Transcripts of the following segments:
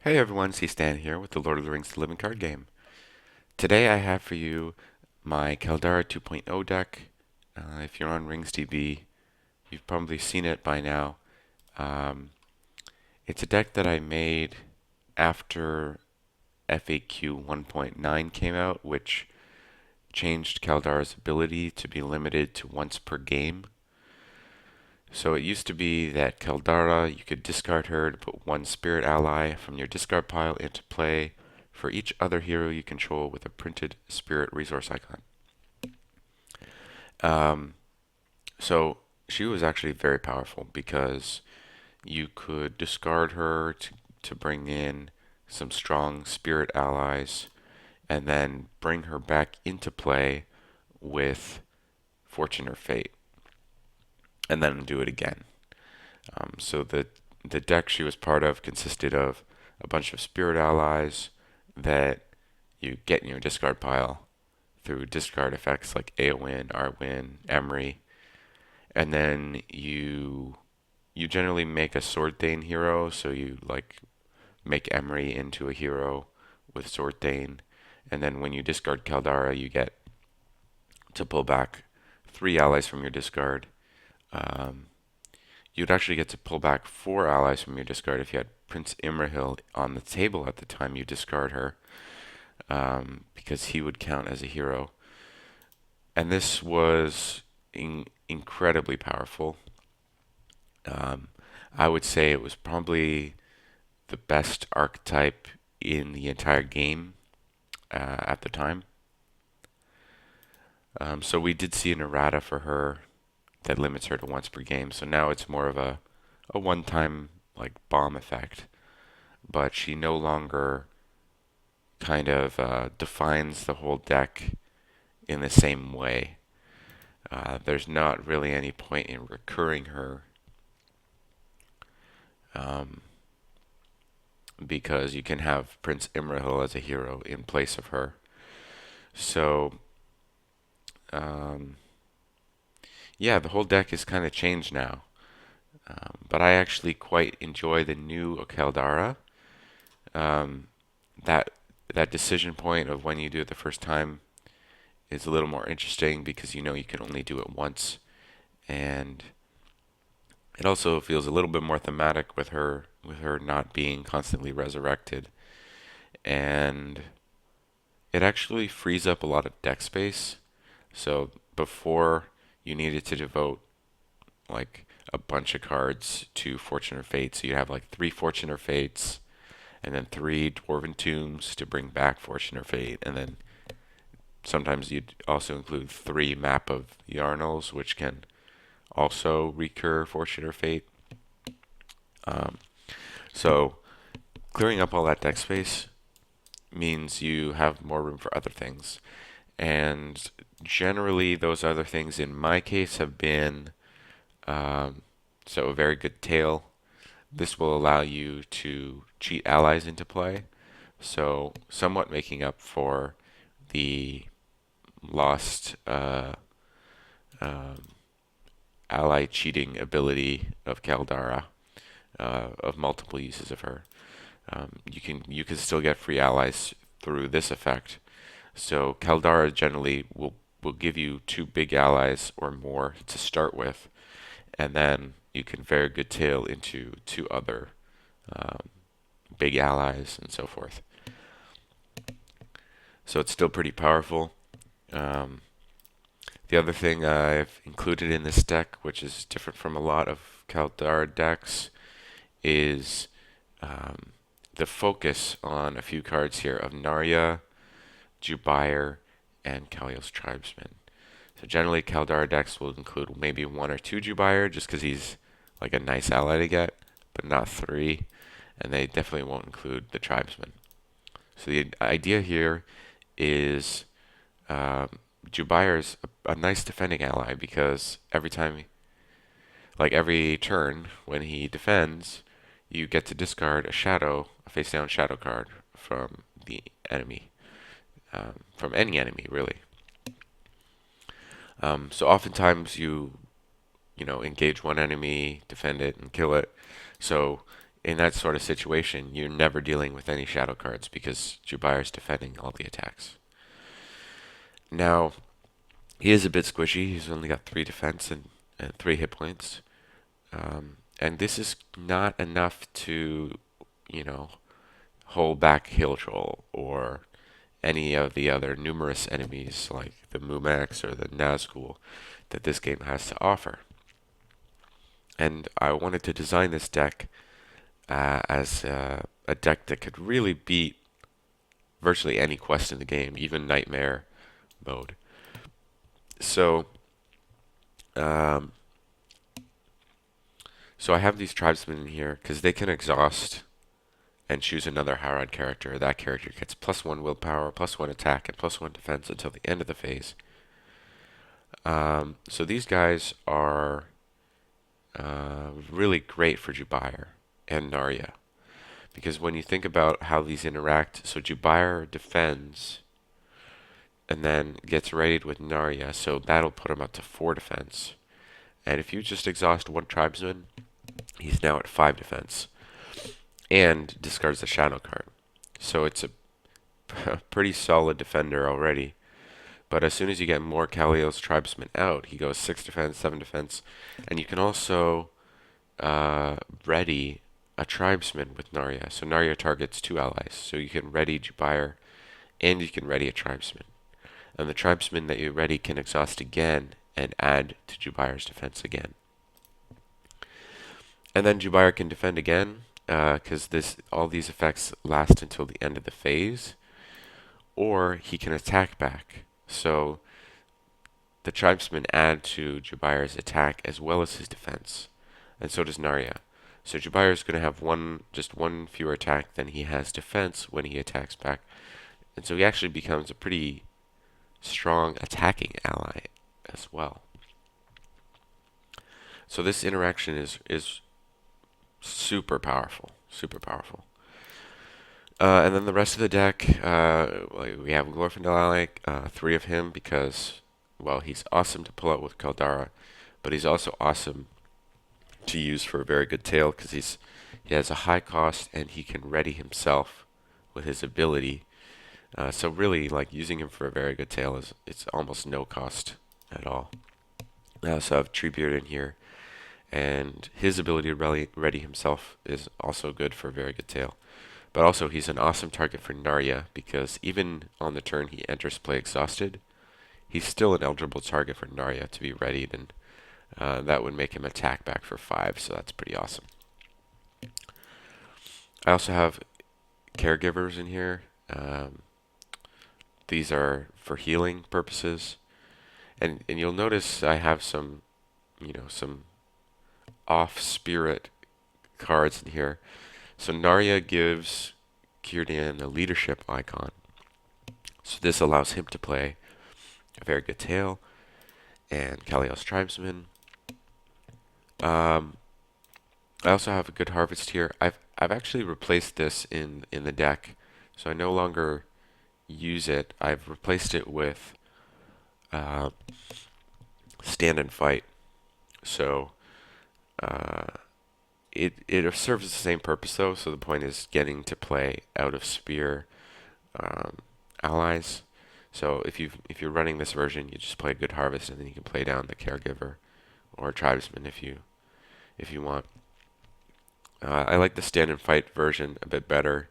Hey everyone, C-Stan here with the Lord of the Rings The Living Card Game. Today I have for you my Caldara 2.0 deck. If you're on Rings TV, you've probably seen it by now. Um, it's a deck that I made after FAQ 1.9 came out, which changed Caldara's ability to be limited to once per game. So it used to be that Caldara, you could discard her to put one spirit ally from your discard pile into play for each other hero you control with a printed spirit resource icon. Um, so she was actually very powerful because you could discard her to bring in some strong spirit allies and then bring her back into play with Fortune or Fate and then do it again. So the deck she was part of consisted of a bunch of spirit allies that you get in your discard pile through discard effects like Aowen, Arwen, Emery, and then you generally make a Sword Thane hero, so you like make Emery into a hero with Sword Thane, and then when you discard Caldara, you get to pull back three allies from your discard. Um, You'd actually get to pull back four allies from your discard if you had Prince Imrahil on the table at the time you discard her, because he would count as a hero. And this was incredibly powerful. Um, I would say it was probably the best archetype in the entire game at the time. So we did see an errata for her that limits her to once per game. So now it's more of a one-time like bomb effect, but she no longer kind of defines the whole deck in the same way. There's not really any point in recurring her um, because you can have Prince Imrahil as a hero in place of her. So, um, yeah, the whole deck is kind of changed now. But I actually quite enjoy the new Caldara. Um, that that decision point of when you do it the first time is a little more interesting because you know you can only do it once, and it also feels a little bit more thematic with her not being constantly resurrected, and it actually frees up a lot of deck space. So before you needed to devote like a bunch of cards to Fortune or Fate, so you have like three Fortune or Fates, and then three Dwarven Tombs to bring back Fortune or Fate, and then sometimes you'd also include three Map of Yarnals, which can also recur Fortune or Fate. Um, so clearing up all that deck space means you have more room for other things. And generally, those other things in my case have been um, so a very good tail. This will allow you to cheat allies into play, so somewhat making up for the lost um, ally cheating ability of Caldara, of multiple uses of her. You can still get free allies through this effect. So Caldara generally will give you two big allies or more to start with, and then you can very good tail into two other um, big allies and so forth. So it's still pretty powerful. Um, the other thing I've included in this deck, which is different from a lot of Caldara decks, is um, the focus on a few cards here of Narya, Jubair, and Kalios Tribesman. So generally, Caldara decks will include maybe one or two Jubair just because he's like a nice ally to get, but not three, and they definitely won't include the Tribesman. So the idea here is um, Jubair is a nice defending ally because every time, like every turn when he defends, you get to discard a shadow, a face down shadow card from the enemy, from any enemy really. So oftentimes you engage one enemy, defend it, and kill it. So in that sort of situation, you're never dealing with any shadow cards because Jubire's defending all the attacks. Now, he is a bit squishy. He's only got 3 defense and 3 hit points. And this is not enough to, you know, hold back Hill Troll or any of the other numerous enemies like the Mumax or the Nazgul that this game has to offer. And I wanted to design this deck as a deck that could really beat virtually any quest in the game, even Nightmare mode. So, um, so I have these tribesmen in here because they can exhaust and choose another Harad character. That character gets +1 willpower, +1 attack, and +1 defense until the end of the phase. So these guys are really great for Jubire and Narya. Because when you think about how these interact, so Jubire defends and then gets readied with Narya, so that'll put him up to 4 defense. And if you just exhaust 1 tribesman, he's now at 5 defense. And discards the shadow card. So it's a pretty solid defender already. But as soon as you get more Kalios tribesmen out, he goes 6 defense, 7 defense. And you can also ready a tribesman with Narya. So Narya targets 2 allies. So you can ready Jubire and you can ready a tribesman. And the tribesman that you ready can exhaust again and add to Jubire's defense again. And then Jubire can defend again because all these effects last until the end of the phase. Or he can attack back. So the tribesmen add to Jubire's attack as well as his defense. And so does Narya. So Jubire is going to have just one fewer attack than he has defense when he attacks back. And so he actually becomes a pretty strong attacking ally as well. So this interaction is super powerful, super powerful. And then the rest of the deck, we have Glorfindel ally, 3 of him because, well, he's awesome to pull out with Caldara, but he's also awesome to use for a very good tail because he has a high cost and he can ready himself with his ability. So really, like using him for a very good tail it's almost no cost at all. I also have Treebeard in here, and his ability to ready himself is also good for a very good tail. But also he's an awesome target for Narya because even on the turn he enters play exhausted, he's still an eligible target for Narya to be readied, and that would make him attack back for 5, so that's pretty awesome. I also have caregivers in here. These are for healing purposes, and you'll notice I have some off spirit cards in here. So Narya gives Círdan a leadership icon. So this allows him to play a very good tail and Kalios tribesman. I also have a good harvest here. I've actually replaced this in the deck, so I no longer use it. I've replaced it with stand and fight. So it serves the same purpose though. So the point is getting to play out of spear allies. So if you're running this version, you just play a good harvest, and then you can play down the caregiver or tribesman if you want. I like the stand and fight version a bit better,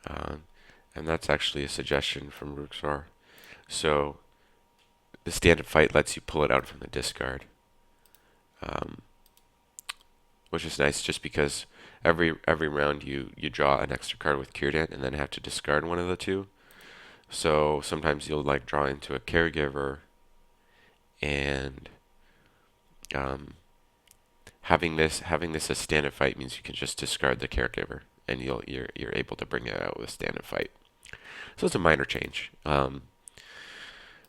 and that's actually a suggestion from Ruxor. So the stand and fight lets you pull it out from the discard, which is nice just because every round you draw an extra card with Círdan and then have to discard one of the 2. So sometimes you'll like draw into a caregiver, and having this as stand and fight means you can just discard the caregiver, and you're able to bring it out with stand and fight. So it's a minor change, but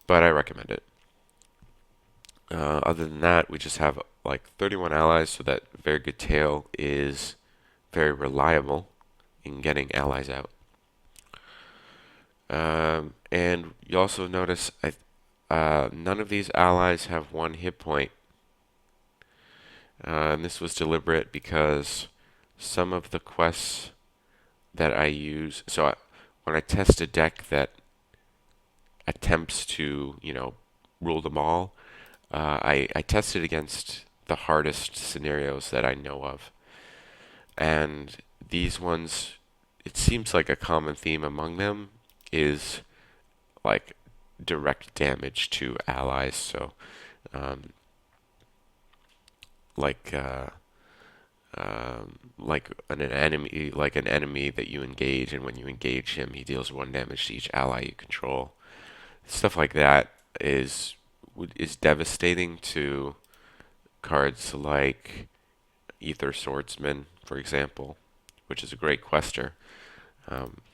I recommend it. Other than that, we just have like 31 allies, so that very good tail is very reliable in getting allies out. And you also notice none of these allies have 1 hit point. And this was deliberate because some of the quests that I use. When I test a deck that attempts to, rule them all, I test it against the hardest scenarios that I know of. And these ones, it seems like a common theme among them is like direct damage to allies. So, um, like uh, like an enemy that you engage, and when you engage him, he deals 1 damage to each ally you control. Stuff like that is is devastating to cards like Ether Swordsman, for example, which is a great quester,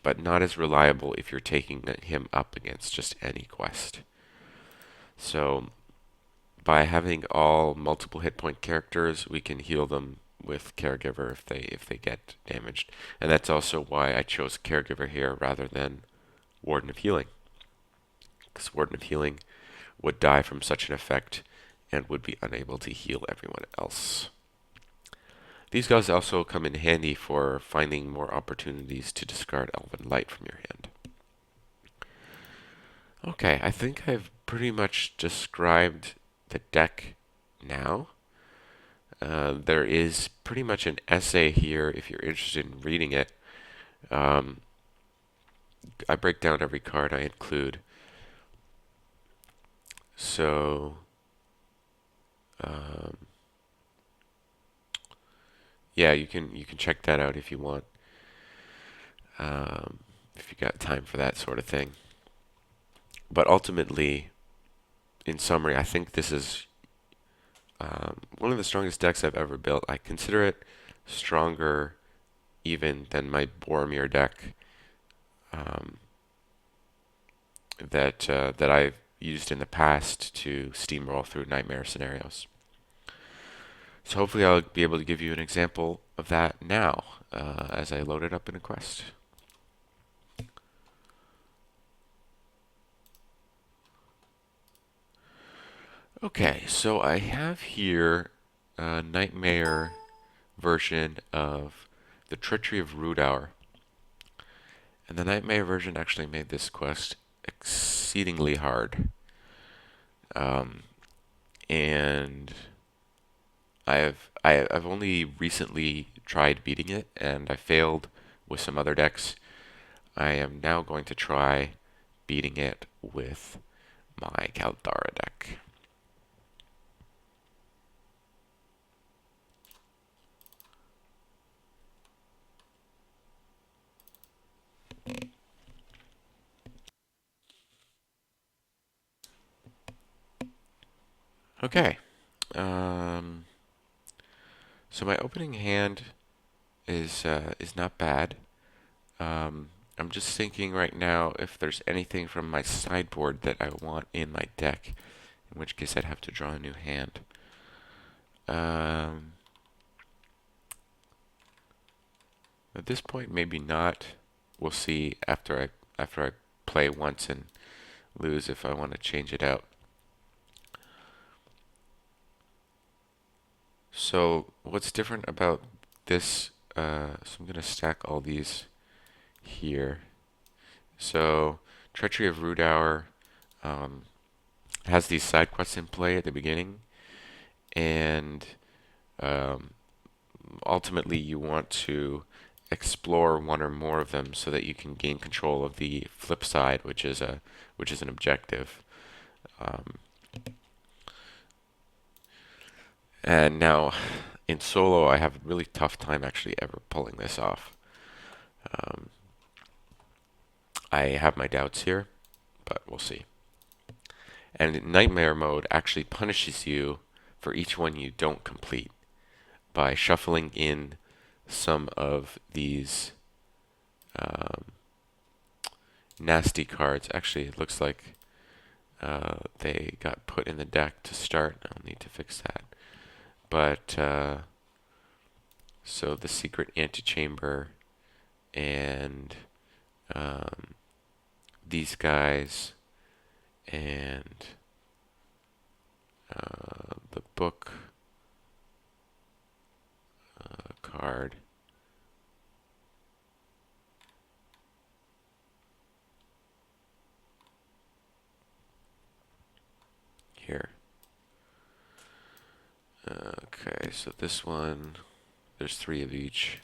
but not as reliable if you're taking him up against just any quest. So by having all multiple hit point characters, we can heal them with Caregiver if they get damaged, and that's also why I chose Caregiver here rather than Warden of Healing, because Warden of Healing would die from such an effect and would be unable to heal everyone else. These guys also come in handy for finding more opportunities to discard Elven Light from your hand. Okay, I think I've pretty much described the deck now. There is pretty much an essay here if you're interested in reading it. Um, I break down every card I include. So, um, yeah, you can check that out if you want. Um, if you got time for that sort of thing. But ultimately, in summary, I think this is one of the strongest decks I've ever built. I consider it stronger even than my Boromir deck um, that I've used in the past to steamroll through nightmare scenarios. So hopefully I'll be able to give you an example of that now as I load it up in a quest. Okay, so I have here a nightmare version of the Treachery of Rudour. And the Nightmare version actually made this quest exceedingly hard. Um, and I've only recently tried beating it, and I failed with some other decks. I am now going to try beating it with my Caldara deck. Okay. Um, so my opening hand is not bad. Um, I'm just thinking right now if there's anything from my sideboard that I want in my deck, in which case I'd have to draw a new hand. Um, at this point, maybe not. We'll see after I play once and lose if I want to change it out. So what's different about this? So I'm gonna stack all these here. So Treachery of Rudour um, has these side quests in play at the beginning, and um, ultimately you want to explore one or more of them so that you can gain control of the flip side, which is an objective. Um, and now in solo, I have a really tough time actually ever pulling this off. Um, I have my doubts here, but we'll see. And Nightmare mode actually punishes you for each one you don't complete by shuffling in some of these um, nasty cards. Actually, it looks like they got put in the deck to start. I'll need to fix that. But so the secret antechamber and um, these guys and the book card Okay, so this one, there's 3 of each.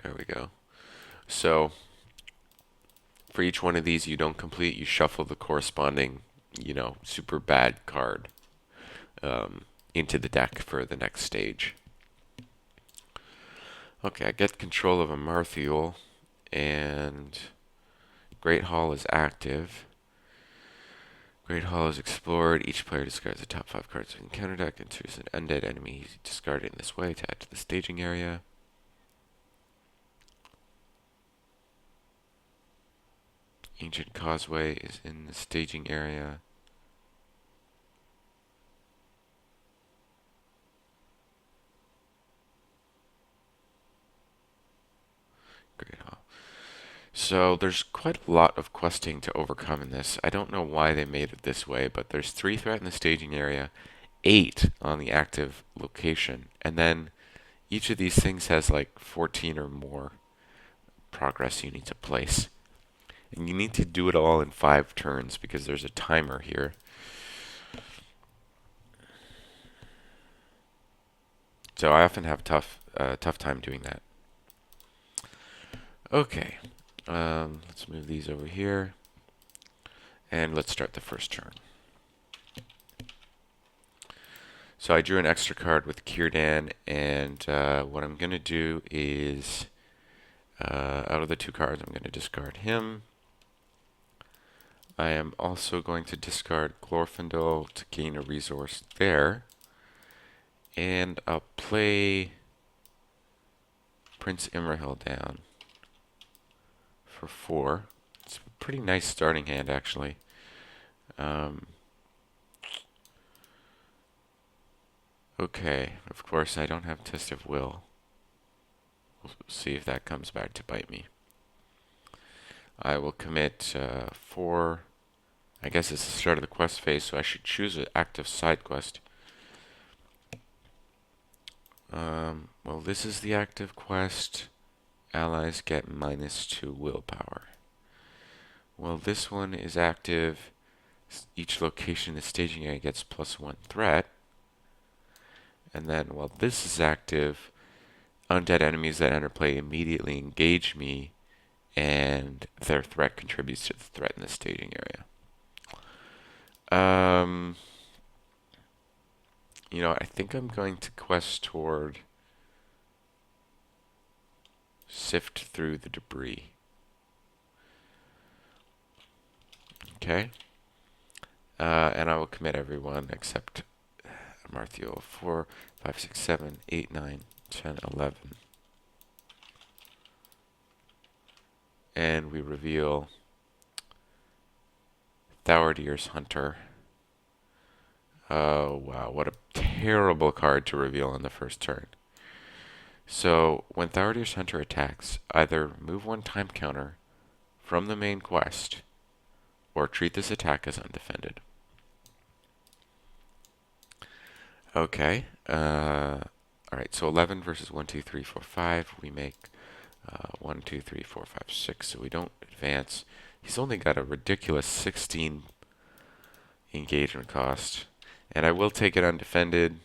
There we go. So for each one of these you don't complete, you shuffle the corresponding, super bad card into the deck for the next stage. Okay, I get control of a Marthiel, and Great Hall is active. Great Hall is explored. Each player discards the top 5 cards of the encounter deck and chooses an undead enemy discarded in this way to add to the staging area. Ancient Causeway is in the staging area. Great Hall. So there's quite a lot of questing to overcome in this. I don't know why they made it this way, but there's 3 threat in the staging area, 8 on the active location, and then each of these things has like 14 or more progress you need to place. And you need to do it all in 5 turns because there's a timer here. So I often have tough time doing that. Okay, let's move these over here, and let's start the first turn. So I drew an extra card with Kirdan, and what I'm going to do is, out of the 2 cards, I'm going to discard him. I am also going to discard Glorfindel to gain a resource there. And I'll play Prince Imrahil down for 4. It's a pretty nice starting hand, actually. Okay, of course I don't have Test of Will. We'll see if that comes back to bite me. I will commit 4. I guess it's the start of the quest phase, so I should choose an active side quest. Well, this is the active quest. Allies get -2 willpower. Well, this one is active. Each location in the staging area gets +1 threat. And then, while this is active, undead enemies that enter play immediately engage me, and their threat contributes to the threat in the staging area. I think I'm going to quest toward sift through the debris. Okay. And I will commit everyone except Marthiel. 4, 5, 6, 7, 8, 9, 10, 11. And we reveal Thaurdir's Hunter. Oh, wow. What a terrible card to reveal on the first turn. So, when Thaurdir's Hunter attacks, either move 1 time counter from the main quest, or treat this attack as undefended. Okay. Alright, so 11 versus 1, 2, 3, 4, 5. We make 1, 2, 3, 4, 5, 6, so we don't advance. He's only got a ridiculous 16 engagement cost. And I will take it undefended,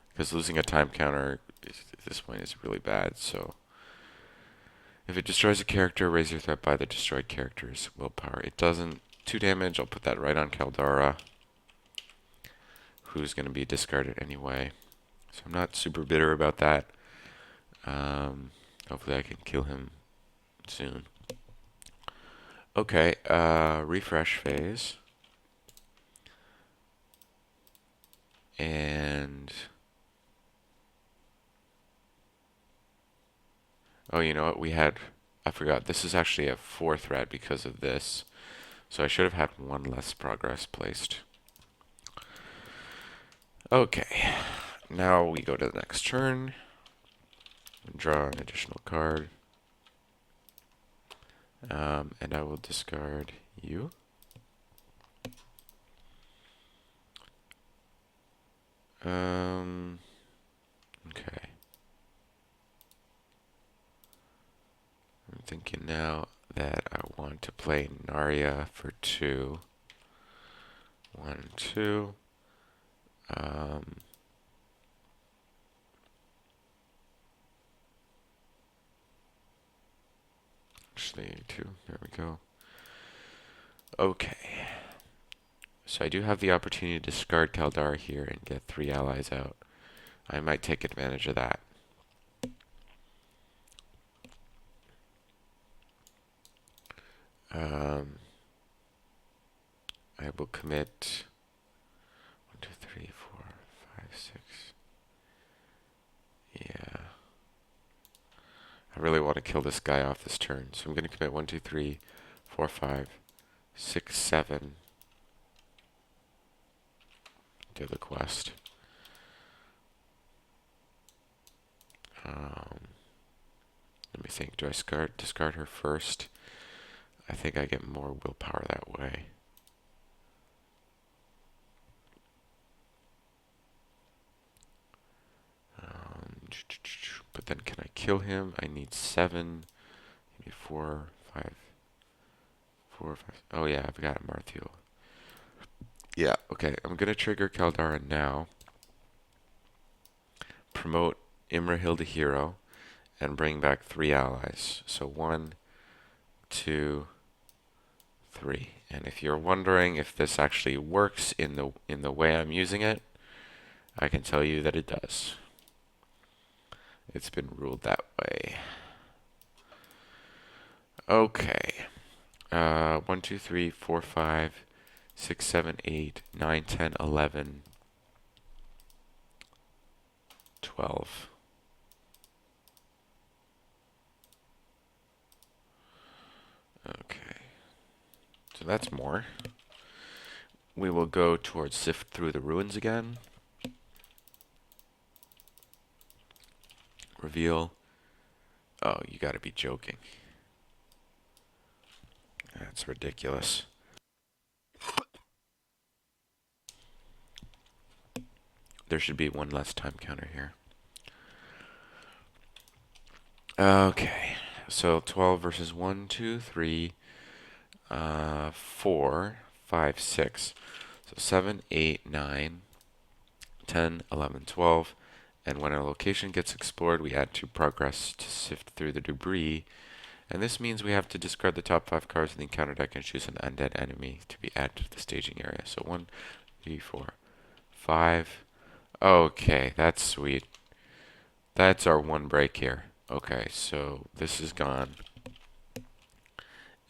because losing a time counter at this point is really bad. So if it destroys a character, raise your threat by the destroyed character's willpower. It doesn't. 2 damage, I'll put that right on Caldara, who's going to be discarded anyway. So I'm not super bitter about that. Hopefully I can kill him soon. Okay, refresh phase. And oh, you know what? I forgot. This is actually a 4 threat because of this. So I should have had 1 less progress placed. Okay. Now we go to the next turn. Draw an additional card. And I will discard you. Okay. I'm thinking now that I want to play Narya for 2. 1, 2. Um, actually, 2. There we go. Okay. So I do have the opportunity to discard Caldara here and get 3 allies out. I might take advantage of that. I will commit 1, 2, 3, 4, 5, 6. Yeah. I really want to kill this guy off this turn, so I'm going to commit 1, 2, 3, 4, 5, 6, 7. Do the quest. Let me think. Do I discard her first? I think I get more willpower that way. But then can I kill him? I need 7. Maybe 4, 5. 4, 5. Oh yeah, I've got a Marthiel. Yeah, okay. I'm going to trigger Caldara now. Promote Imrahil to hero. And bring back 3 allies. So 1, 2, 3. And if you're wondering if this actually works in the way I'm using it, I can tell you that it does. It's been ruled that way. Okay. 1, 2, 3, 4, 5, 6, 7, 8, 9, 10, 11, 12. Okay. So that's more. We will go towards Sift Through the Ruins again. Reveal. Oh, you gotta be joking. That's ridiculous. There should be one less time counter here. Okay. So 12 versus 1, 2, 3, 4, 5, 6. So 7, 8, 9, 10, 11, 12. And when a location gets explored, we add 2 progress to sift through the debris. And this means we have to discard the top 5 cards in the encounter deck and choose an undead enemy to be added to the staging area. So 1, 3, 4, 5. Okay, that's sweet. That's our one break here. Okay, so this is gone.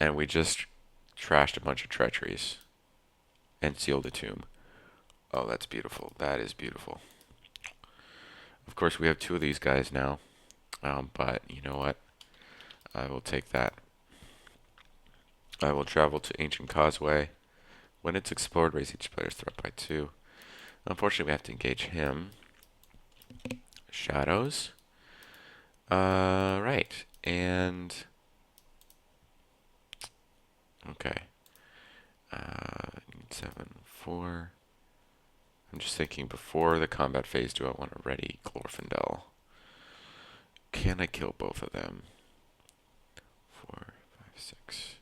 And we just trashed a bunch of treacheries and sealed a tomb. Oh, that's beautiful. That is beautiful. Of course, we have 2 of these guys now. But you know what? I will take that. I will travel to Ancient Causeway. When it's explored, raise each player's threat by 2. Unfortunately, we have to engage him. Shadows. Right. And... okay. 7, 4. I'm just thinking, before the combat phase, do I want to ready Glorfindel? Can I kill both of them? 4, 5, 6.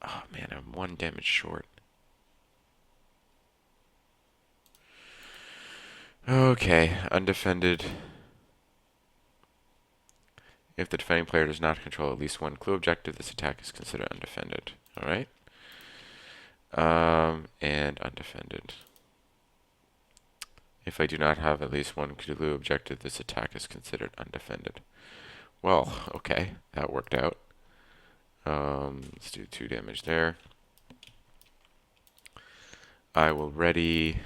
Oh man, I'm 1 damage short. Okay, undefended. If the defending player does not control at least 1 clue objective, this attack is considered undefended. Alright? And undefended. If I do not have at least 1 clue objective, this attack is considered undefended. Well, okay, that worked out. Let's do 2 damage there. I will ready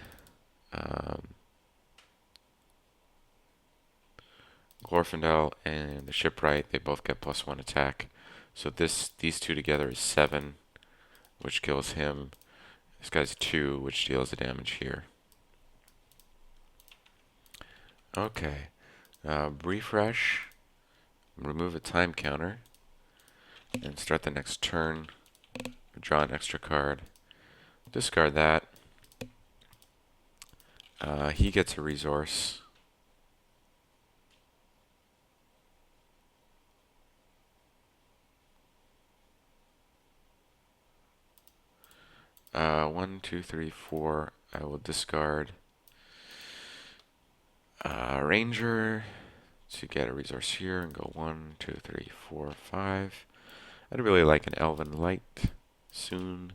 Glorfindel and the Shipwright. They both get +1 attack. So these 2 together is 7, which kills him. This guy's 2, which deals the damage here. Okay. Refresh. Remove a time counter. And start the next turn. Draw an extra card. Discard that. He gets a resource. One, two, three, four. I will discard Ranger to get a resource here and go 1, 2, 3, 4, 5. I'd really like an Elven Light soon.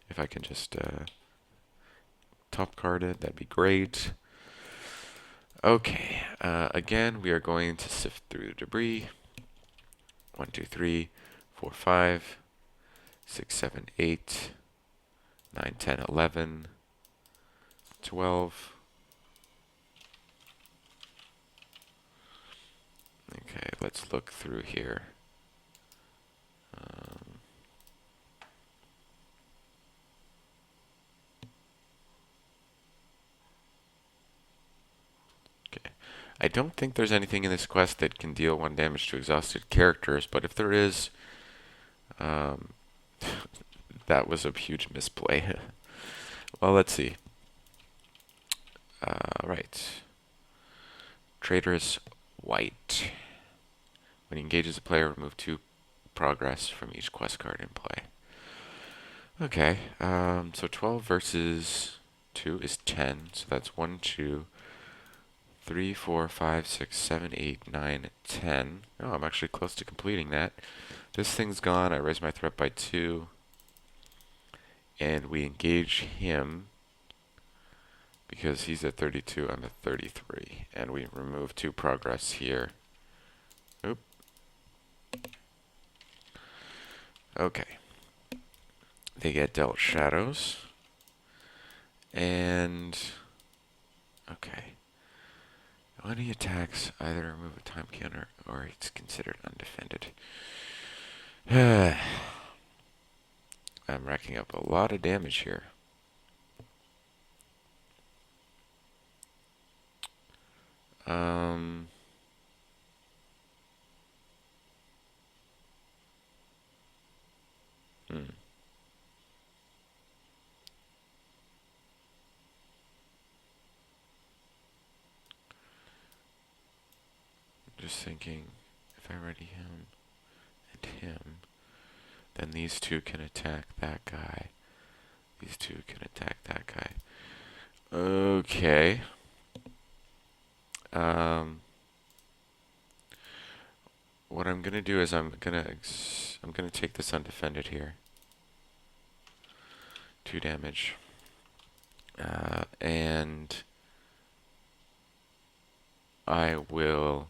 If I can just top card it, that'd be great. Okay, again, we are going to sift through the debris. 1, 2, 3, 4, 5, 6, 7, 8, 9, 10, 11, 12. Okay, let's look through here. Okay. I don't think there's anything in this quest that can deal 1 damage to exhausted characters, but if there is, um, that was a huge misplay. Well, let's see. Right. Traitorous White. When he engages a player, remove 2 progress from each quest card in play. Okay, so 12 versus 2 is 10, so that's 1, 2, 3, 4, 5, 6, 7, 8, 9, 10. Oh, I'm actually close to completing that. This thing's gone. I raise my threat by 2. And we engage him because he's at 32, I'm at 33. And we remove 2 progress here. Oop. Okay. They get dealt shadows. And okay. When he attacks, either remove a time counter or it's considered undefended. I'm racking up a lot of damage here. Hmm. Just thinking, if I ready him and him, then these 2 can attack that guy. These 2 can attack that guy. Okay. What I'm gonna do is I'm gonna take this undefended here. 2 damage. And I will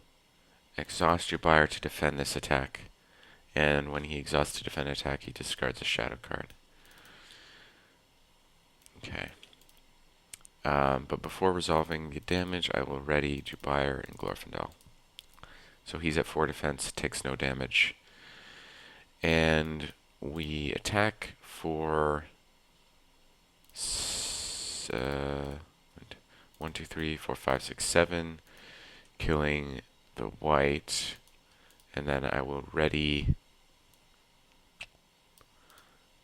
exhaust your buyer to defend this attack. And when he exhausts to defend an attack, he discards a shadow card. Okay. But before resolving the damage, I will ready Jubire and Glorfindel. So he's at 4 defense, takes no damage. And we attack for 1, 2, 3, 4, 5, 6, 7, killing the white. And then I will ready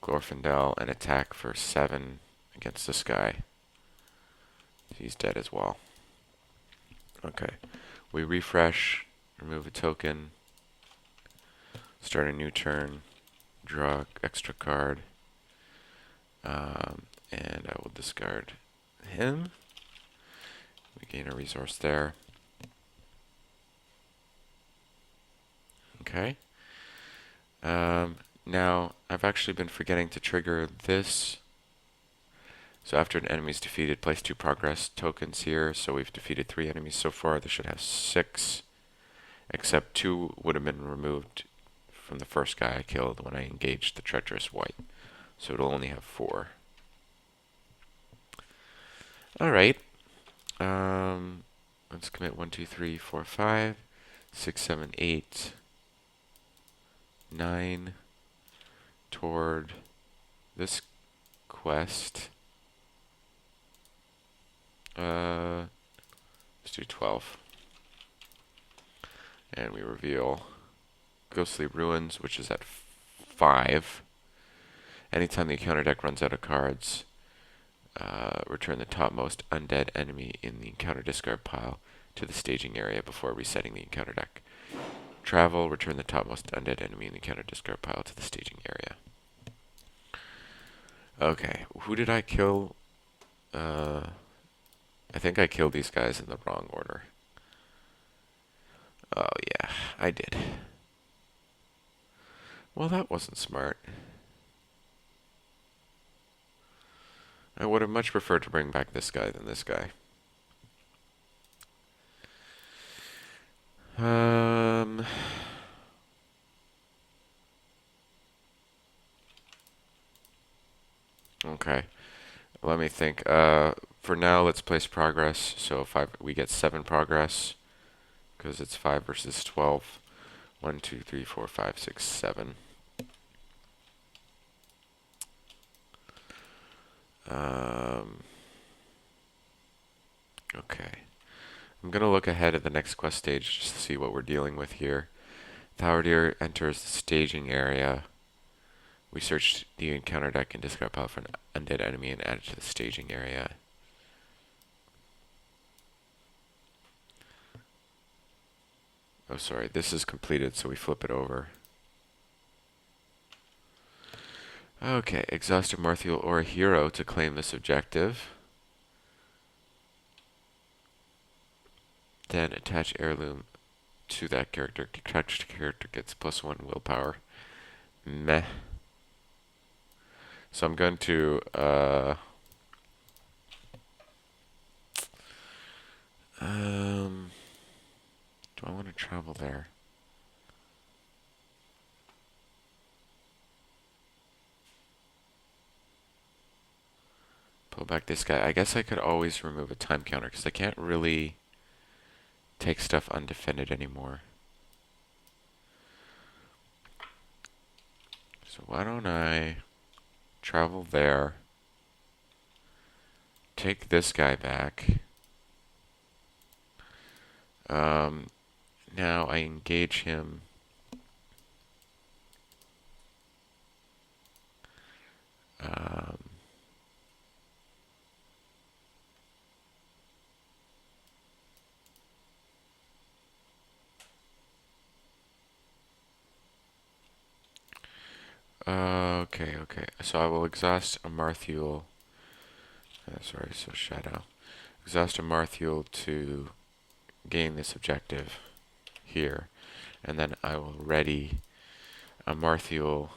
Glorfindel and attack for 7 against this guy. He's dead as well. Okay. We refresh, remove a token, start a new turn, draw extra card, and I will discard him. We gain a resource there. Okay. Now, I've actually been forgetting to trigger this. So after an enemy is defeated, place 2 progress tokens here. So we've defeated 3 enemies so far. This should have 6, except 2 would have been removed from the first guy I killed when I engaged the treacherous white. So it'll only have 4. Alright. Let's commit 1, 2, 3, 4, 5, 6, 7, 8, 9 toward this quest. Let's do 12. And we reveal Ghostly Ruins, which is at 5. Anytime the counter deck runs out of cards, Return the topmost undead enemy in the encounter discard pile to the staging area before resetting the encounter deck. Travel, return the topmost undead enemy in the encounter discard pile to the staging area. Okay, who did I kill? I think I killed these guys in the wrong order. Oh yeah, I did. Well, that wasn't smart. I would have much preferred to bring back this guy than this guy. Okay. Let me think. For now, let's place progress. So we get 7 progress because it's 5 versus 12. 1, 2, 3, 4, 5, 6, 7. Okay. I'm going to look ahead at the next quest stage just to see what we're dealing with here. Thaldir enters the staging area. We search the encounter deck and discard pile for an undead enemy and add it to the staging area. Oh, sorry. This is completed, so we flip it over. Okay. Exhaust a Marthiel or a hero to claim this objective. Then attach heirloom to that character. Attached character gets +1 willpower. Meh. So I'm going to do I want to travel there? Pull back this guy. I guess I could always remove a time counter because I can't really take stuff undefended anymore. So why don't I travel there, take this guy back. Now I engage him. Okay. So I will exhaust a Marthiel. Sorry, so Shadow. Exhaust a Marthiel to gain this objective here. And then I will ready a Marthiel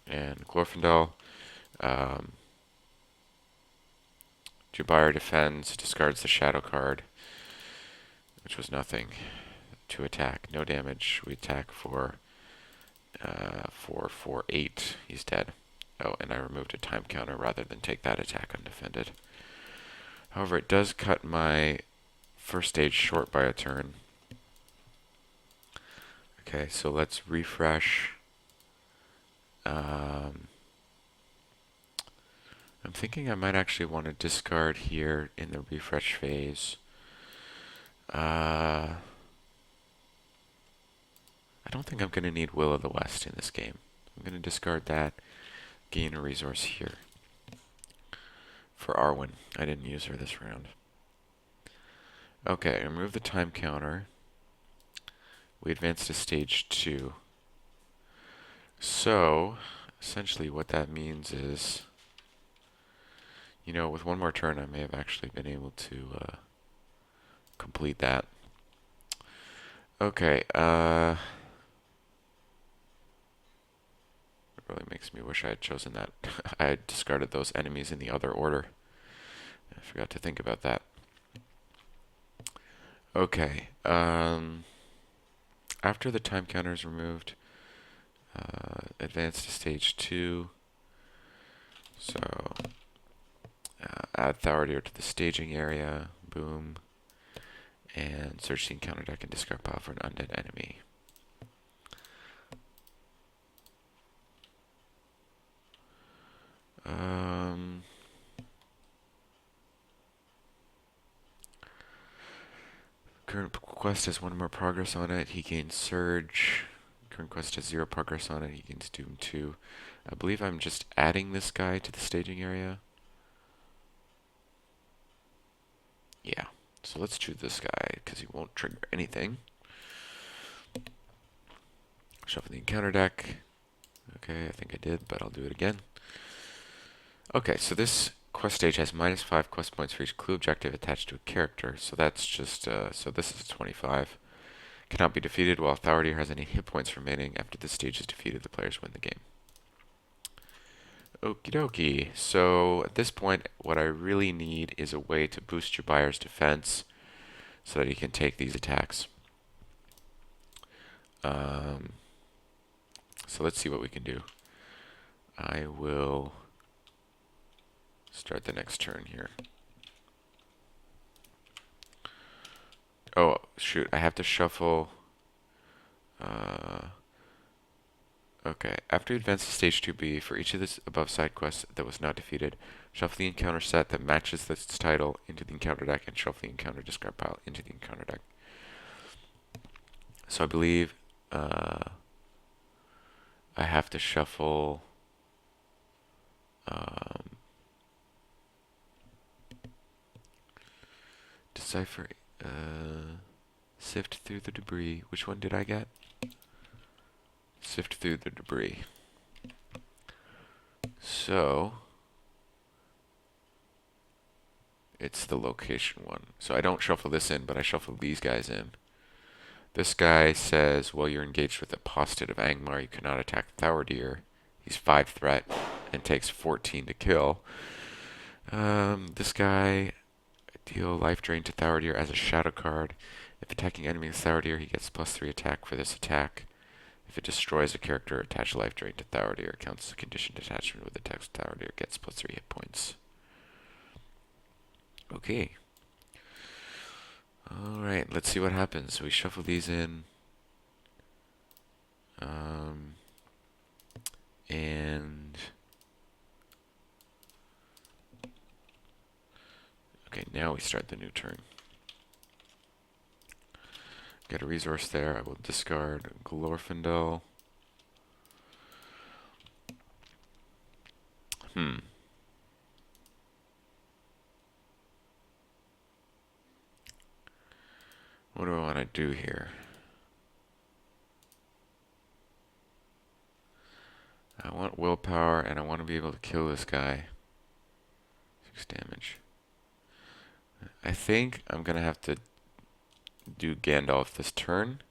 and Glorfindel. Jubire defends, discards the Shadow card, which was nothing, to attack. No damage. We attack for 8. He's dead. Oh, and I removed a time counter rather than take that attack undefended. However, it does cut my first stage short by a turn. Okay, so let's refresh. I'm thinking I might actually want to discard here in the refresh phase. I don't think I'm going to need Will of the West in this game. I'm going to discard that, gain a resource here. For Arwen. I didn't use her this round. Okay, remove the time counter. We advance to stage 2. So, essentially what that means is, with one more turn I may have actually been able to complete that. Okay, it really makes me wish I had chosen that. I had discarded those enemies in the other order. I forgot to think about that. Okay, after the time counter is removed, advance to stage 2. So, add Thaldir to the staging area. Boom. And search the encounter deck and discard pile for an undead enemy. Current quest has 1 more progress on it. He gains Surge. Current quest has 0 progress on it. He gains Doom 2. I believe I'm just adding this guy to the staging area. Yeah. So let's choose this guy, because he won't trigger anything. Shuffle the encounter deck. Okay, I think I did, but I'll do it again. Okay, so this quest stage has -5 quest points for each clue objective attached to a character. So that's just, so this is 25. Cannot be defeated while Thaldir has any hit points remaining. After this stage is defeated, the players win the game. Okie dokie. So at this point, what I really need is a way to boost your buyer's defense so that he can take these attacks. So let's see what we can do. I will start the next turn here. Oh, shoot. I have to shuffle. Okay. After you advance to stage 2B, for each of the above side quests that was not defeated, shuffle the encounter set that matches this title into the encounter deck and shuffle the encounter discard pile into the encounter deck. So I believe I have to shuffle decipher, sift through the debris. Which one did I get? Sift through the debris. So it's the location one. So I don't shuffle this in, but I shuffle these guys in. This guy says, well, you're engaged with Apostate of Angmar. You cannot attack Thaldir. He's 5 threat and takes 14 to kill. This guy, deal life drain to Thaldir as a shadow card. If attacking enemy with Thaldir, he gets +3 attack for this attack. If it destroys a character, attach life drain to Thaldir. Counts as a conditioned attachment with attacks Thaldir. Gets +3 hit points. Okay. Alright, let's see what happens. We shuffle these in. And okay, now we start the new turn. Get a resource there. I will discard Glorfindel. What do I want to do here? I want willpower, and I want to be able to kill this guy. 6 damage. I think I'm going to have to do Gandalf this turn.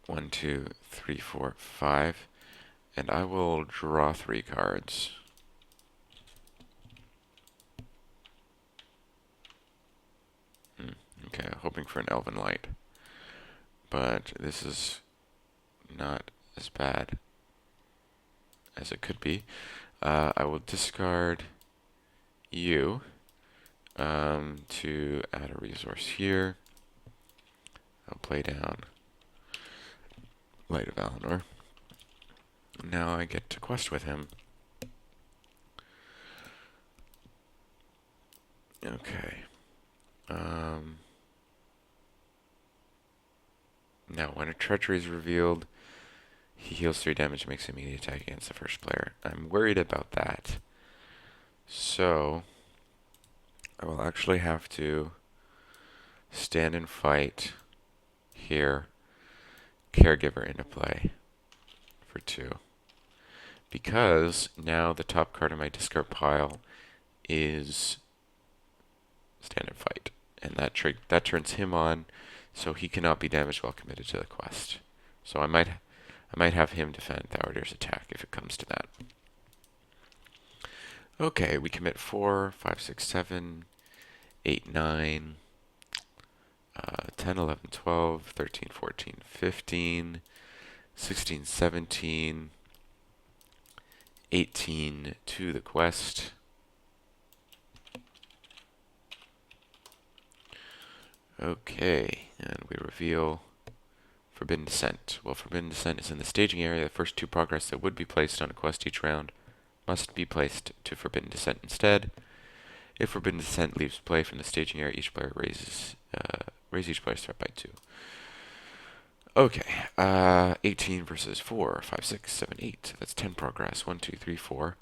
1, 2, 3, 4, 5. And I will draw 3 cards. Okay, hoping for an Elven Light. But this is not as bad as it could be. I will discard you to add a resource here. I'll play down Light of Valinor. Now I get to quest with him. Okay. Now, when a treachery is revealed, he heals 3 damage and makes an immediate attack against the first player. I'm worried about that. So, I will actually have to stand and fight here. Caregiver into play for 2. Because now the top card of my discard pile is stand and fight. And that turns him on, so he cannot be damaged while committed to the quest. So I might have him defend Thaldir's attack if it comes to that. Okay, we commit 4, 5, 6, 7, 8, 9, 10, 11, 12, 13, 14, 15, 16, 17, 18 to the quest. Okay, and we reveal Forbidden Descent. Well, Forbidden Descent is in the staging area. The first 2 progress that would be placed on a quest each round must be placed to Forbidden Descent instead. If Forbidden Descent leaves play from the staging area, each player raises each player's threat by 2. Okay, 18 versus 4, 5, 6, 7, 8. That's 10 progress. 1, 2, 3, 4.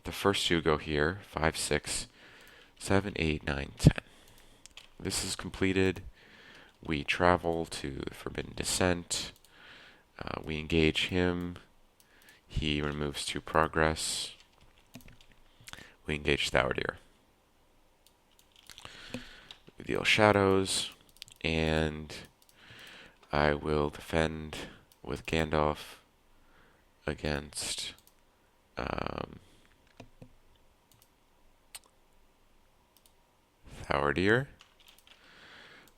The first two go here. 5, 6, 7, 8, 9, 10. This is completed. We travel to the Forbidden Descent. We engage him. He removes 2 progress. We engage Thaudir. We deal shadows, and I will defend with Gandalf against Thaudir.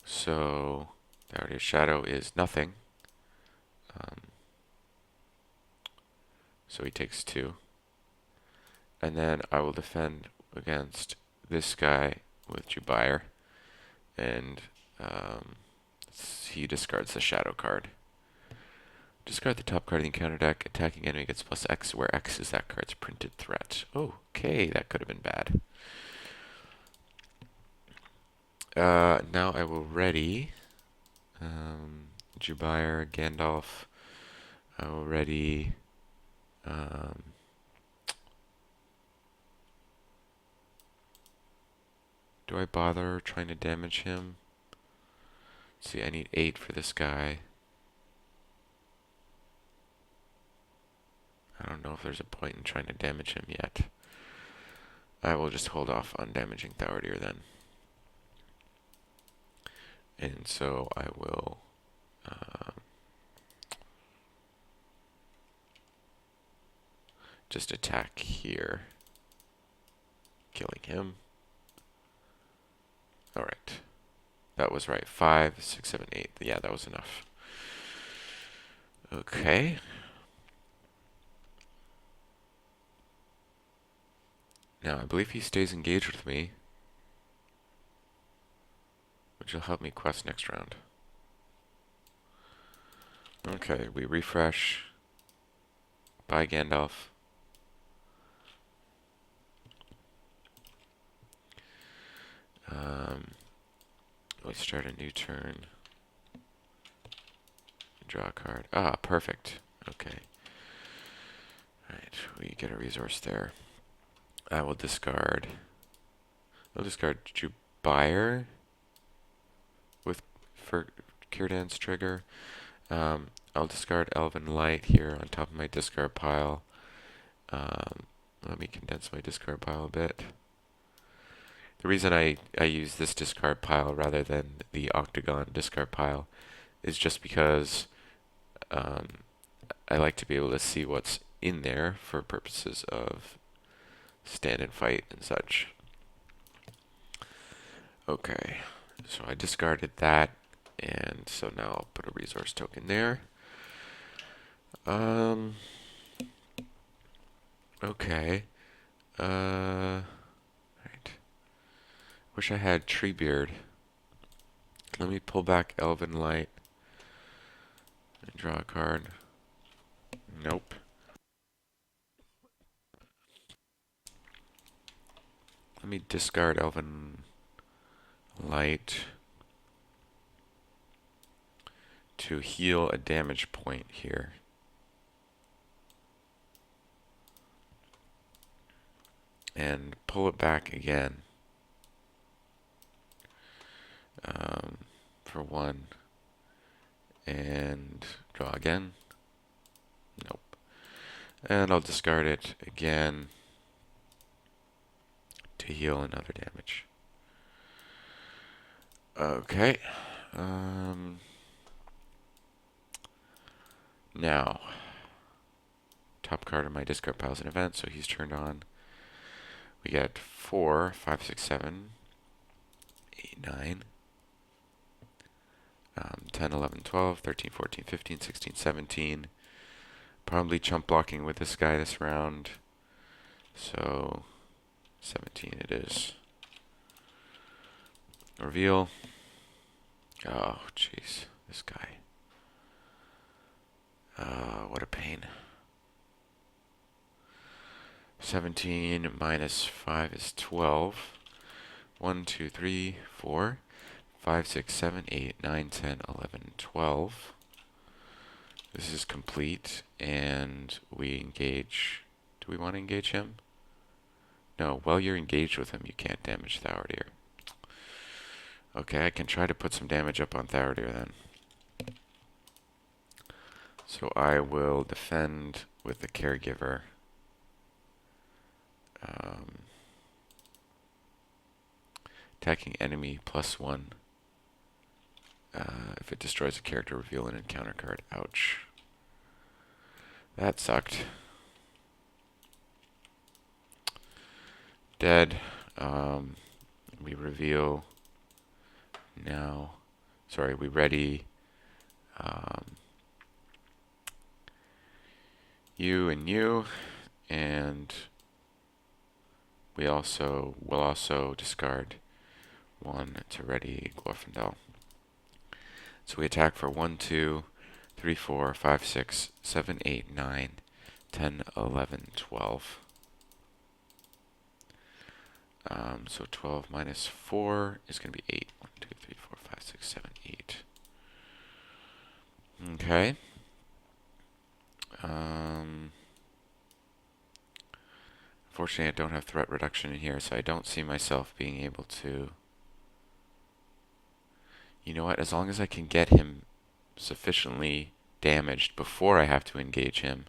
So Thaudir's shadow is nothing. So he takes 2. And then I will defend against this guy with Jubire. And he discards the shadow card. Discard the top card of the encounter deck. Attacking enemy gets plus X, where X is that card's printed threat. Okay, that could have been bad. Now I will ready Jubire, Gandalf. I will ready do I bother trying to damage him? Let's see, I need 8 for this guy. I don't know if there's a point in trying to damage him yet. I will just hold off on damaging Thaudir then. And so I will just attack here, killing him. Alright. That was right. 5, 6, 7, 8. Yeah, that was enough. Okay. Now, I believe he stays engaged with me, which will help me quest next round. Okay, we refresh. Bye, Gandalf. We start a new turn. Draw a card. Ah, perfect. Okay. Alright, we get a resource there. I will discard. I'll discard Jubire for Círdan's trigger. I'll discard Elven Light here on top of my discard pile. Let me condense my discard pile a bit. The reason I use this discard pile rather than the octagon discard pile is just because I like to be able to see what's in there for purposes of stand and fight and such. Okay, so I discarded that, and so now I'll put a resource token there. Okay. Right. Wish I had Treebeard. Let me pull back Elven Light and draw a card. Nope. Let me discard Elven Light to heal a damage point here. And pull it back again for 1. And draw again. Nope. And I'll discard it again to heal another damage. Okay. Now, top card of my discard pile is an event, so he's turned on. We get 4, 5, 6, 7, 8, 9, 10, 11, 12, 13, 14, 15, 16, 17. Probably chump blocking with this guy this round. So, 17 it is. Reveal. Oh, jeez. This guy. What a pain. 17 minus 5 is 12. 1, 2, 3, 4, 5, 6, 7, 8, 9, 10, 11, 12. This is complete, and we engage. Do we want to engage him? No, while you're engaged with him, you can't damage Thauerdir. Okay, I can try to put some damage up on Thauerdir then. So I will defend with the caregiver. Attacking enemy +1. If it destroys a character, reveal an encounter card. Ouch. That sucked. Dead. We reveal now. Sorry, we ready you and you, and we will also discard 1 to ready Glorfindel. So we attack for 1, 2, 3, 4, 5, 6, 7, 8, 9, 10, 11, 12. So 12 minus 4 is going to be 8. 1, 2, 3, 4, 5, 6, 7, 8. Okay. Unfortunately, I don't have threat reduction in here, so I don't see myself being able to... You know what? As long as I can get him sufficiently damaged before I have to engage him,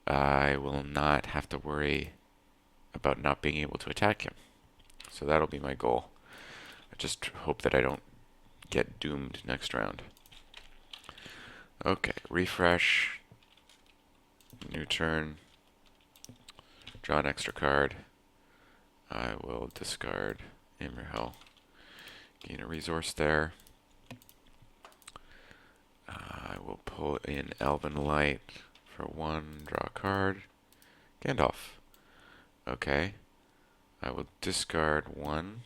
I will not have to worry about not being able to attack him. So that'll be my goal. I just hope that I don't get doomed next round. Okay, refresh. New turn. Draw an extra card. I will discard Imrahil. Gain a resource there. I will pull in Elven Light for 1. Draw a card. Gandalf. Okay. I will discard 1.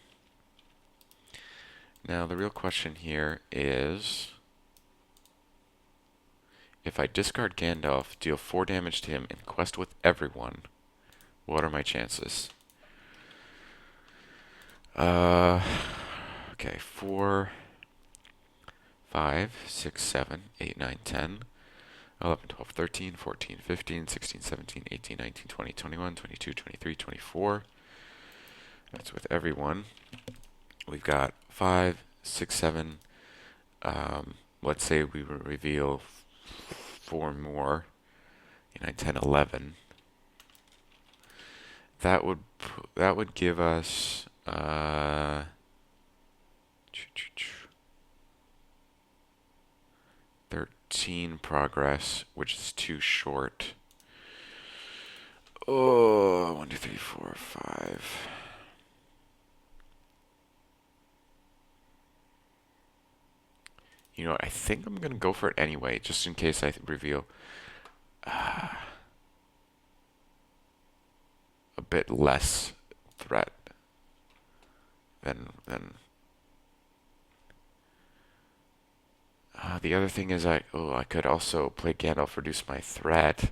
Now the real question here is, if I discard Gandalf, deal 4 damage to him, and quest with everyone, what are my chances? Okay, 4, 5, 6, 7, 8, 9, 10, 11, 12, 13, 14, 15, 16, 17, 18, 19, 20, 21, 22, 23, 24. That's with everyone. We've got 5, 6, 7. Let's say we reveal 4 more. 9, 10, 11. That would give us 13 progress, which is too short. Oh, 1, 2, 3, 4, 5. You know what? I think I'm gonna go for it anyway, just in case I reveal a bit less threat than. The other thing is I could also play Gandalf, reduce my threat,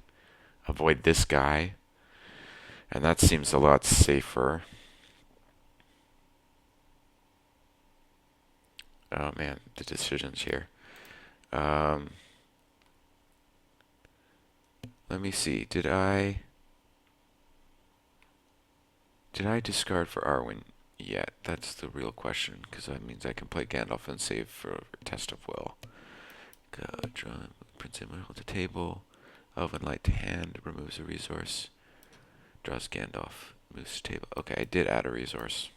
avoid this guy, and that seems a lot safer. Oh man, the decisions here. Let me see. Did I discard for Arwen yet? That's the real question, because that means I can play Gandalf and save for Test of Will. Draw Prince Imrahil to table. Elven Light to hand. Removes a resource. Draws Gandalf. Moves to table. Okay, I did add a resource.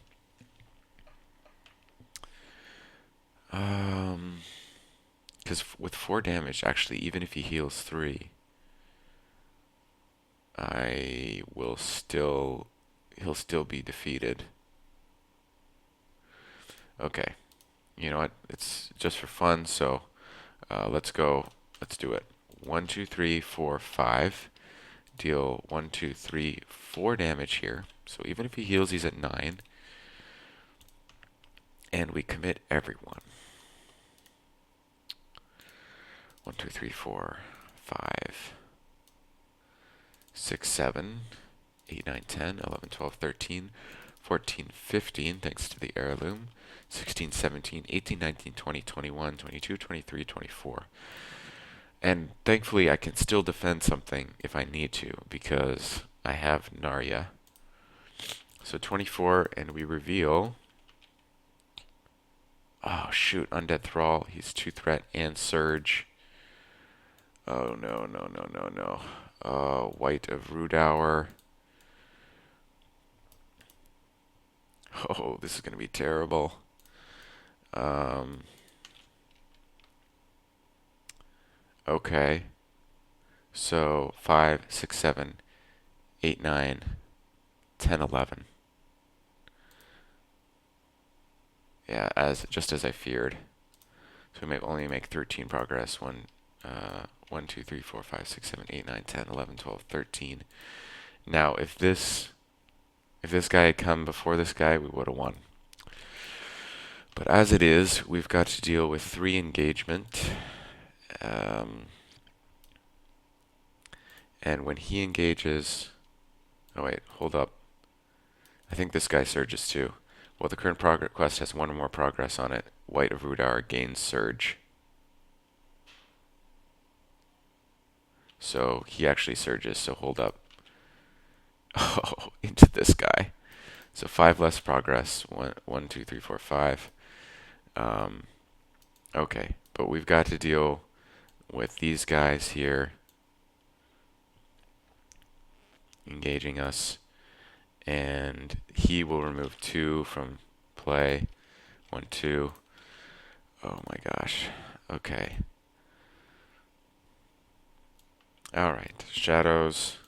Because with 4 damage, actually, even if he heals 3, he'll still be defeated. Okay, you know what? It's just for fun, so let's go. Let's do it. 1, 2, 3, 4, 5. Deal 1, 2, 3, 4 damage here. So even if he heals, he's at 9. And we commit everyone. 1, 2, 3, 4, 5, 6, 7, 8, 9, 10, 11, 12, 13, 14, 15, thanks to the heirloom. 16, 17, 18, 19, 20, 21, 22, 23, 24. And thankfully I can still defend something if I need to, because I have Narya. So 24, and we reveal... Oh shoot, Undead Thrall. He's 2 threat and Surge. Oh no, no, no, no, no. White of Rudour. Oh, this is going to be terrible. Okay. So 5, 6, 7, 8, 9, 10, 11. Yeah, just as I feared. So we may only make 13 progress. 1, 2, 3, 4, 5, 6, 7, 8, 9, 10, 11, 12, 13. Now, if this guy had come before this guy, we would have won. But as it is, we've got to deal with 3 engagement. And when he engages... Oh wait, hold up. I think this guy surges too. Well, the current progress quest has 1 or more progress on it. White of Rudour gains Surge. So he actually surges, so hold up. Oh, into this guy. So 5 less progress. 1, 2, 3, 4, 5. Okay, but we've got to deal with these guys here engaging us, and he will remove 2 from play. 1, 2. Oh my gosh. Okay. Alright. Shadows.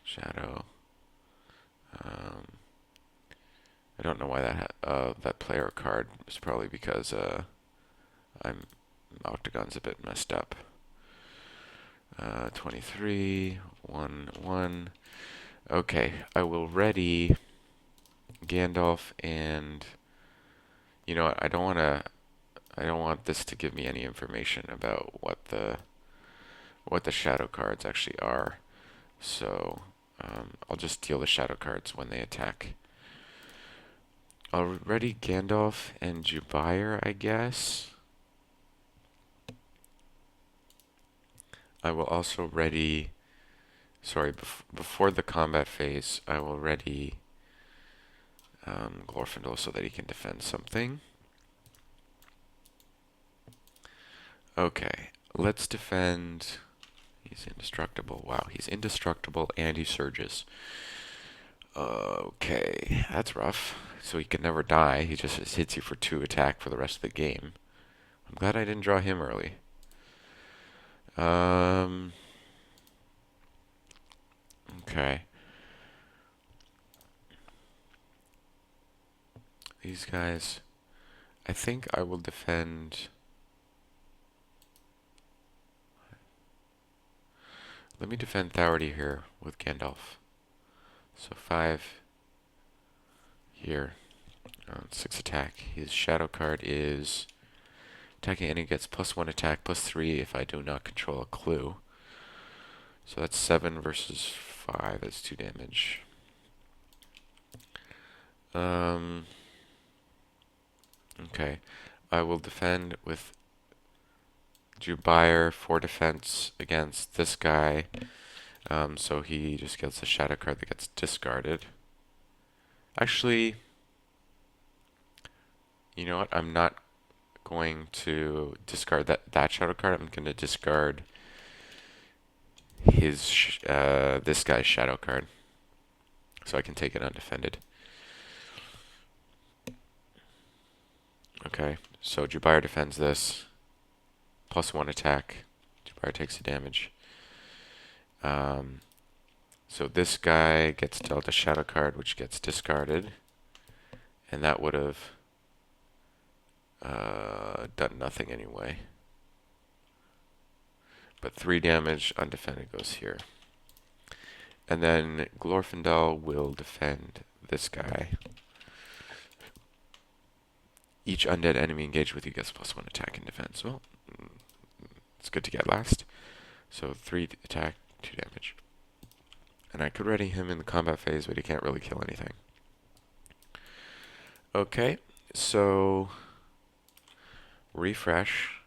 Shadow. I don't know why that player card is probably because I'm Octagon's a bit messed up. 23, 1, 1. Okay, I will ready Gandalf, and you know what? I don't want this to give me any information about what the shadow cards actually are. So I'll just deal the shadow cards when they attack. I'll ready Gandalf and Jubire, I guess. I will also ready... Sorry, before the combat phase, I will ready Glorfindel so that he can defend something. Okay, let's defend... He's indestructible. Wow, he's indestructible and he surges. Okay, that's rough. So he can never die. He just hits you for 2 attack for the rest of the game. I'm glad I didn't draw him early. Okay. These guys... I think I will defend... Let me defend Thowerty here with Gandalf. So 5 here. 6 attack. His shadow card is... Attacking enemy gets +1 attack, +3 if I do not control a clue. So that's 7 versus 5. That's 2 damage. Okay. I will defend with Jubire for defense against this guy. So he just gets a shadow card that gets discarded. Actually, you know what? I'm not going to discard that shadow card. I'm going to discard his this guy's shadow card, so I can take it undefended. Okay, so Jubire defends this. +1 attack. Jubire takes the damage. So this guy gets dealt a shadow card, which gets discarded, and that would have done nothing anyway. But 3 damage undefended goes here. And then Glorfindel will defend this guy. Each undead enemy engaged with you gets +1 attack and defense. Well, it's good to get last. So 3 attack, 2 damage. And I could ready him in the combat phase, but he can't really kill anything. Okay, so refresh.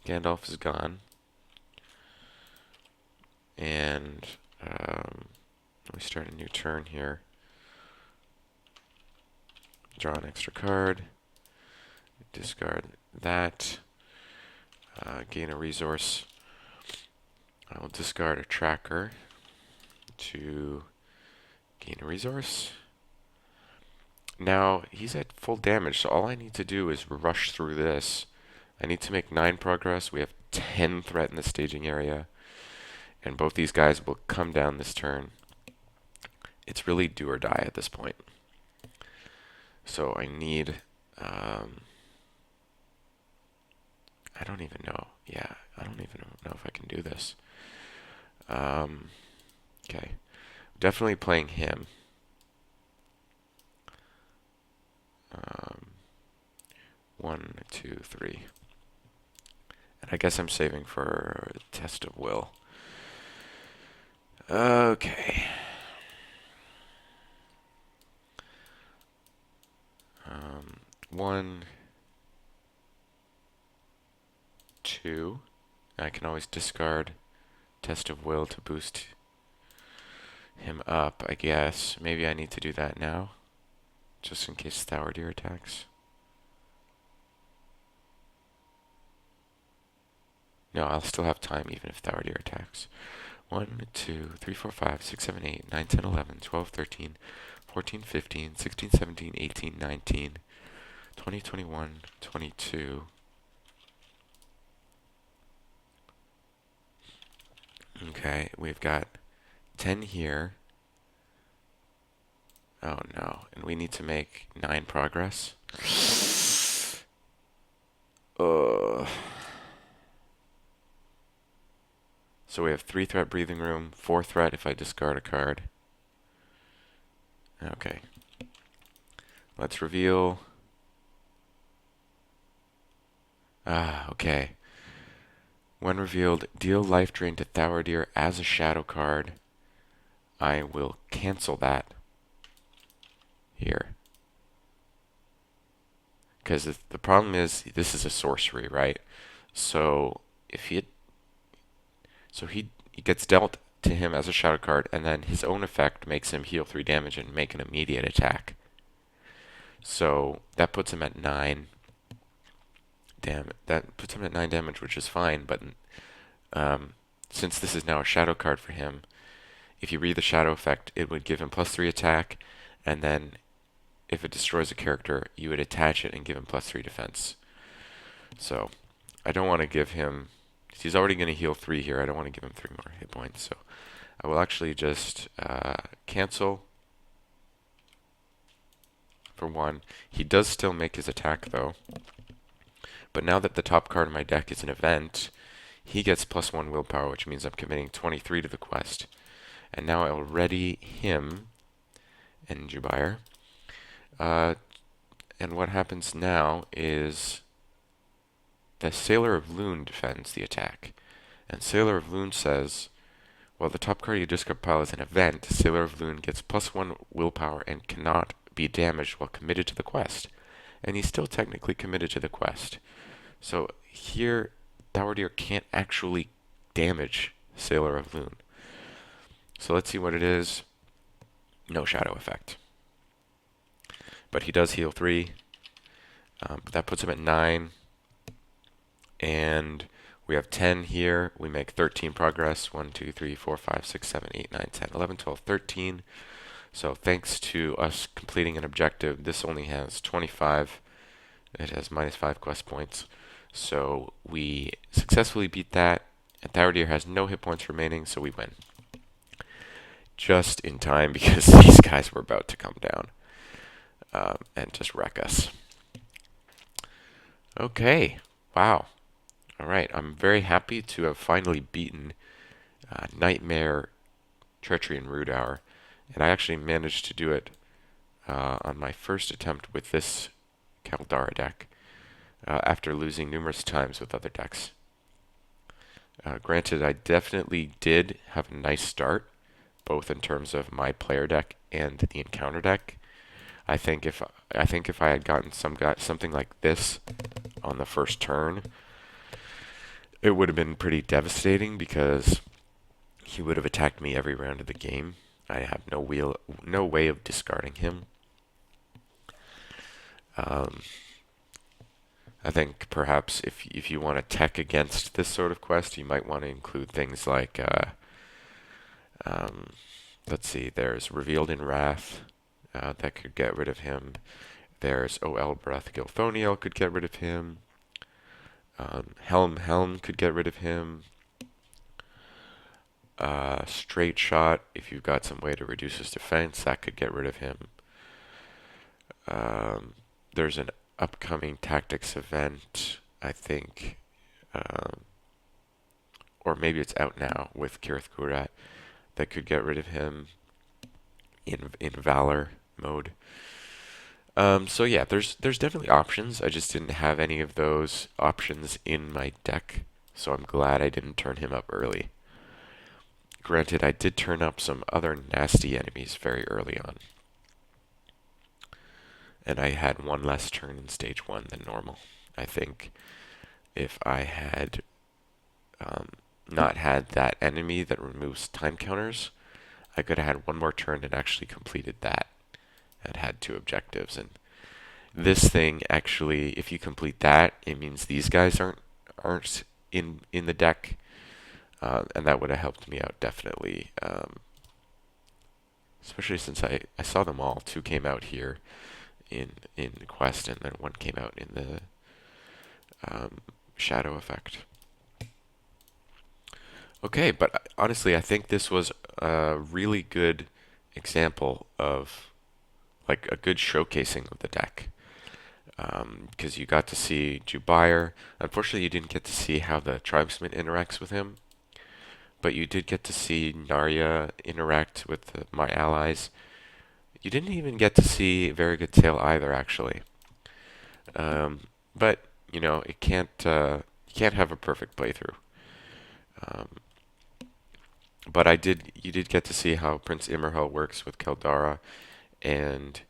Gandalf is gone. And we start a new turn here. Draw an extra card. Discard that. Gain a resource. I will discard a tracker to gain a resource. Now, he's at full damage, so all I need to do is rush through this. I need to make 9 progress. We have 10 threat in the staging area. And both these guys will come down this turn. It's really do or die at this point. So I need... I don't even know. Yeah, I don't even know if I can do this. Okay. Definitely playing him. 1, 2, 3. And I guess I'm saving for test of will. Okay. 1, 2. I can always discard test of will to boost him up, I guess. Maybe I need to do that now, just in case Thaldir attacks. No, I'll still have time even if Thaldir attacks. 1, 2, 3, 4, 5, 6, 7, 8, 9, 10, 11, 12, 13, 14, 15, 16, 17, 18, 19, 20, 21, 22. Okay, we've got 10 here. Oh no, and we need to make 9 progress. So we have 3 threat breathing room, 4 threat if I discard a card. Okay. Let's reveal. Okay. When revealed, deal life drain to Thaldir as a shadow card. I will cancel that here. Because the problem is, this is a sorcery, right? So if he gets dealt to him as a shadow card, and then his own effect makes him heal 3 damage and make an immediate attack. So that puts him at 9. That puts him at 9 damage, which is fine, but since this is now a shadow card for him, if you read the shadow effect, it would give him +3 attack, and then if it destroys a character, you would attach it and give him +3 defense. So I don't want to give him... He's already going to heal 3 here. I don't want to give him 3 more hit points. So I will actually just cancel for 1. He does still make his attack, though. But now that the top card in my deck is an event, he gets +1 willpower, which means I'm committing 23 to the quest. And now I'll ready him and Jubire. And what happens now is the Sailor of Loon defends the attack. And Sailor of Loon says, well, the top card you discard pile is an event. Sailor of Loon gets +1 willpower and cannot be damaged while committed to the quest. And he's still technically committed to the quest. So here, Thaldir can't actually damage Sailor of Loon. So let's see what it is. No shadow effect. But he does heal 3. But that puts him at 9. And we have 10 here. We make 13 progress. 1, 2, 3, 4, 5, 6, 7, 8, 9, 10, 11, 12, 13. So thanks to us completing an objective, this only has 25. It has -5 quest points. So we successfully beat that. And Thaldir has no hit points remaining, so we win. Just in time because these guys were about to come down and just wreck us. Okay. Wow. All right. I'm very happy to have finally beaten Nightmare, Treachery, and Rude Hour. And I actually managed to do it on my first attempt with this Caldara deck after losing numerous times with other decks. Granted, I definitely did have a nice start, both in terms of my player deck and the encounter deck. I think if I had gotten something like this on the first turn, it would have been pretty devastating because he would have attacked me every round of the game. I have no way of discarding him. Um, I think perhaps if you want to tech against this sort of quest, you might want to include things like, um, let's see, there's Revealed in Wrath that could get rid of him. There's OL Breath Gilthoniel could get rid of him. Helm could get rid of him. Straight Shot, if you've got some way to reduce his defense, that could get rid of him. There's an upcoming tactics event, I think, um, or maybe it's out now with Kirith Gurat that could get rid of him in Valor mode. So yeah, there's definitely options. I just didn't have any of those options in my deck, so I'm glad I didn't turn him up early. Granted, I did turn up some other nasty enemies very early on, and I had one less turn in stage 1 than normal. I think if I had um, not had that enemy that removes time counters, I could have had one more turn and actually completed that and had 2 objectives. And this thing actually, if you complete that, it means these guys aren't in the deck, and that would have helped me out definitely. Especially since I saw them all. 2 came out here in the quest, and then 1 came out in the shadow effect. Okay, but honestly, I think this was a really good example of like a good showcasing of the deck. Because you got to see Jubair. Unfortunately, you didn't get to see how the tribesman interacts with him, but you did get to see Narya interact with my allies. You didn't even get to see Very Good Tail either, actually. But you know, you can't have a perfect playthrough. Um, but you did get to see how Prince Imrahil works with Caldara, and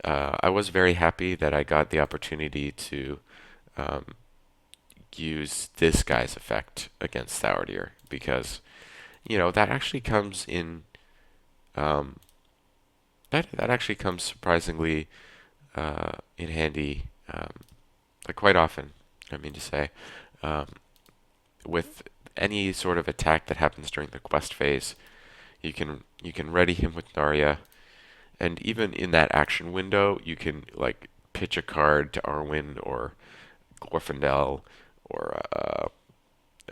I was very happy that I got the opportunity to um, use this guy's effect against Sourdeer because you know that actually comes in um, that actually comes surprisingly in handy like quite often. I mean to say, um, with any sort of attack that happens during the quest phase, you can ready him with Narya, and even in that action window, you can like pitch a card to Arwen or Glorfindel or a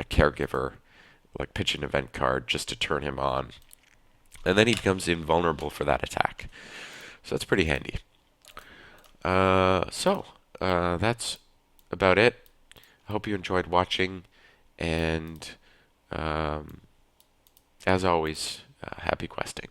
caregiver, like pitch an event card just to turn him on, and then he becomes invulnerable for that attack. So that's pretty handy. That's about it. I hope you enjoyed watching, and um, as always, happy questing.